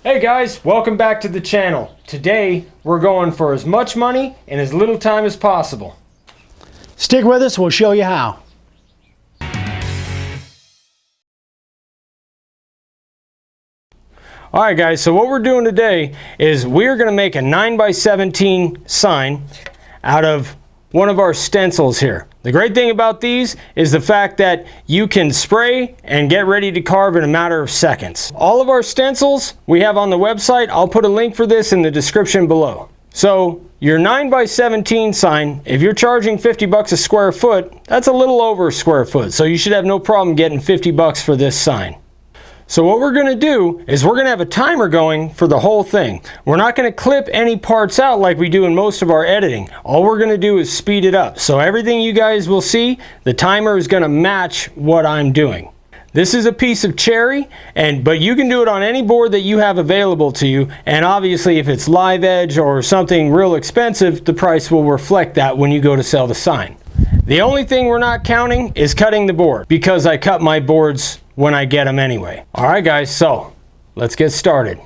Hey guys, welcome back to the channel. Today we're going for as much money in as little time as possible. Stick with us, we'll show you how. Alright guys, so what we're doing today is we're going to make a 9x17 sign out of one of our stencils here. The great thing about these is the fact that you can spray and get ready to carve in a matter of seconds. All of our stencils we have on the website. I'll put a link for this in the description below. So your 9x17 sign, if you're charging 50 bucks a square foot, that's a little over a square foot. So you should have no problem getting 50 bucks for this sign. So what we're going to do is we're going to have a timer going for the whole thing. We're not going to clip any parts out like we do in most of our editing. All we're going to do is speed it up. So everything you guys will see, the timer is going to match what I'm doing. This is a piece of cherry, but you can do it on any board that you have available to you. And obviously if it's live edge or something real expensive, the price will reflect that when you go to sell the sign. The only thing we're not counting is cutting the board, because I cut my boards when I get them anyway. Alright guys, so let's get started.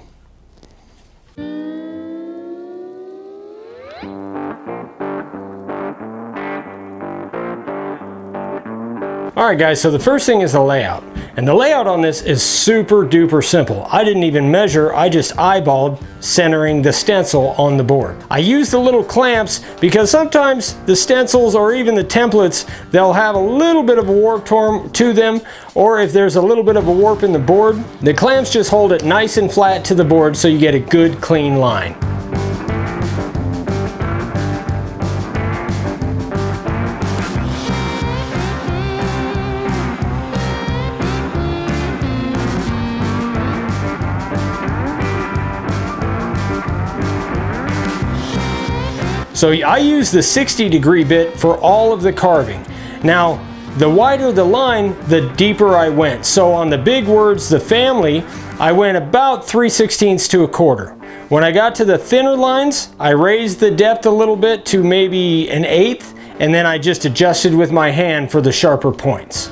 Alright guys, so the first thing is the layout. And the layout on this is super duper simple. I didn't even measure, I just eyeballed centering the stencil on the board. I used the little clamps because sometimes the stencils or even the templates, they'll have a little bit of a warp to them, or if there's a little bit of a warp in the board, the clamps just hold it nice and flat to the board so you get a good clean line. So I use the 60-degree bit for all of the carving. Now, the wider the line, the deeper I went. So on the big words, the family, I went about 3/16 to a quarter. When I got to the thinner lines, I raised the depth a little bit to maybe 1/8, and then I just adjusted with my hand for the sharper points.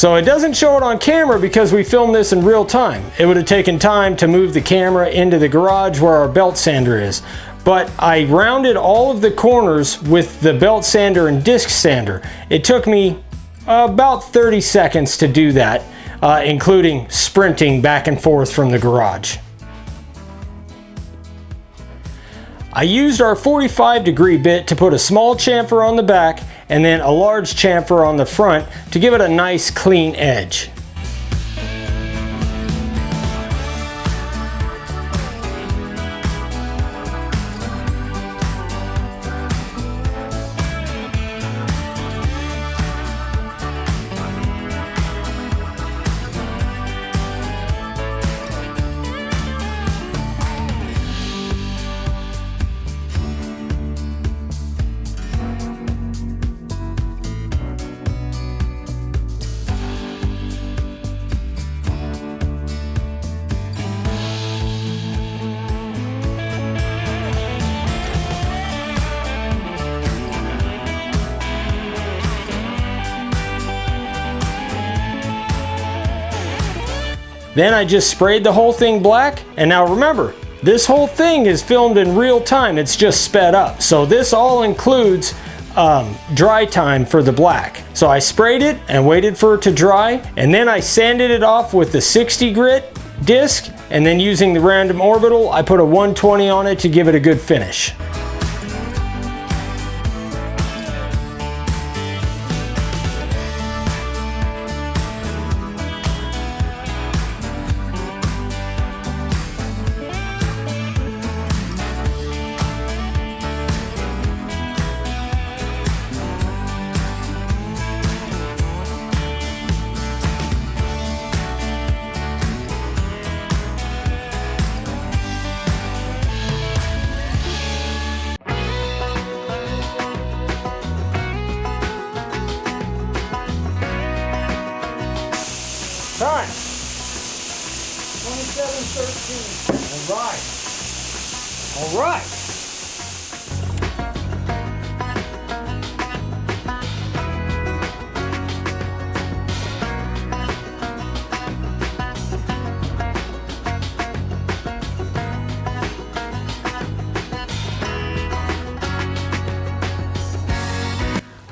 So it doesn't show it on camera because we filmed this in real time. It would have taken time to move the camera into the garage where our belt sander is. But I rounded all of the corners with the belt sander and disc sander. It took me about 30 seconds to do that, including sprinting back and forth from the garage. I used our 45-degree bit to put a small chamfer on the back and then a large chamfer on the front to give it a nice clean edge. Then I just sprayed the whole thing black, and now remember, this whole thing is filmed in real time, it's just sped up. So this all includes dry time for the black. So I sprayed it and waited for it to dry, and then I sanded it off with the 60 grit disc, and then using the random orbital, I put a 120 on it to give it a good finish. Time. 27:13. All right.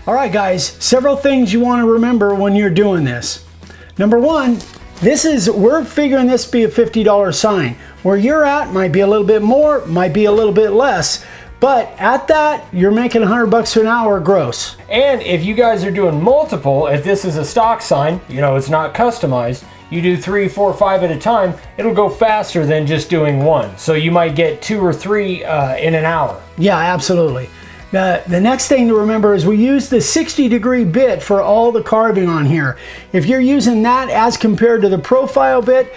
All right, guys, several things you want to remember when you're doing this. Number one, we're figuring this to be a $50 sign. Where you're at might be a little bit more, might be a little bit less, but at that, you're making $100 an hour gross. And if you guys are doing multiple, if this is a stock sign, you know, it's not customized, you do 3, 4, 5 at a time, it'll go faster than just doing one. So you might get 2 or 3 in an hour. Yeah, absolutely. The next thing to remember is we use the 60-degree bit for all the carving on here. If you're using that as compared to the profile bit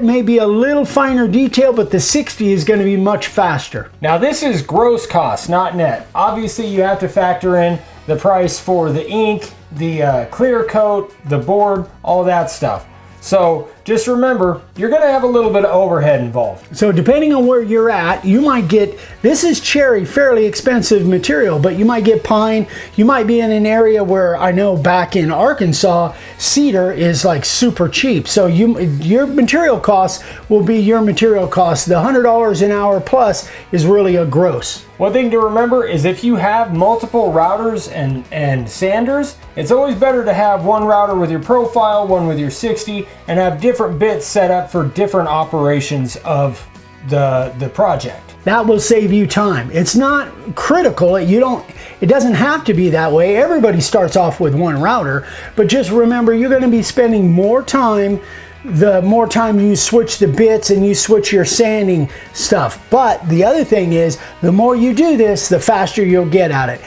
may be a little finer detail, but the 60 is going to be much faster. Now this is gross cost, not net. Obviously you have to factor in the price for the ink, the clear coat, the board, all that stuff. So just remember, you're going to have a little bit of overhead involved. So depending on where you're at, you might get, this is cherry, fairly expensive material, but you might get pine. You might be in an area where I know back in Arkansas, cedar is like super cheap. So your material costs will be your material costs. The $100 an hour plus is really a gross. One thing to remember is if you have multiple routers and sanders, it's always better to have one router with your profile, one with your 60, and have different bits set up for different operations of the project. That will save you time. It's not critical. It doesn't have to be that way. Everybody starts off with one router, but just remember you're going to be spending more time the more time you switch the bits and you switch your sanding stuff. But the other thing is, the more you do this, the faster you'll get at it.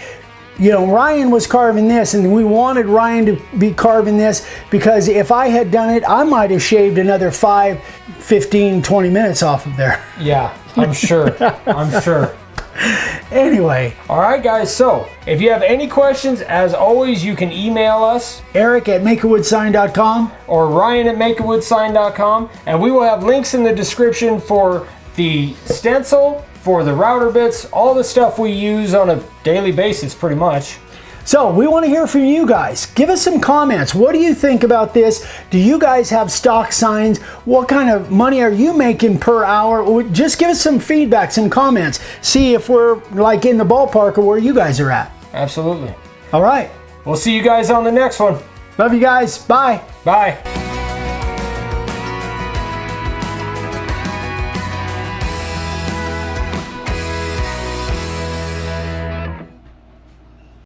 You know, Ryan was carving this, and we wanted Ryan to be carving this because if I had done it, I might have shaved another 5, 15, 20 minutes off of there. Yeah, I'm sure. I'm sure. Anyway. All right, guys. So if you have any questions, as always, you can email us. Eric@makeawoodsign.com or Ryan@makeawoodsign.com. And we will have links in the description for the stencil, for the router bits, all the stuff we use on a daily basis, pretty much. So we want to hear from you guys. Give us some comments. What do you think about this? Do you guys have stock signs? What kind of money are you making per hour? Just give us some feedback, some comments. See if we're like in the ballpark or where you guys are at. Absolutely. All right. We'll see you guys on the next one. Love you guys. Bye. Bye.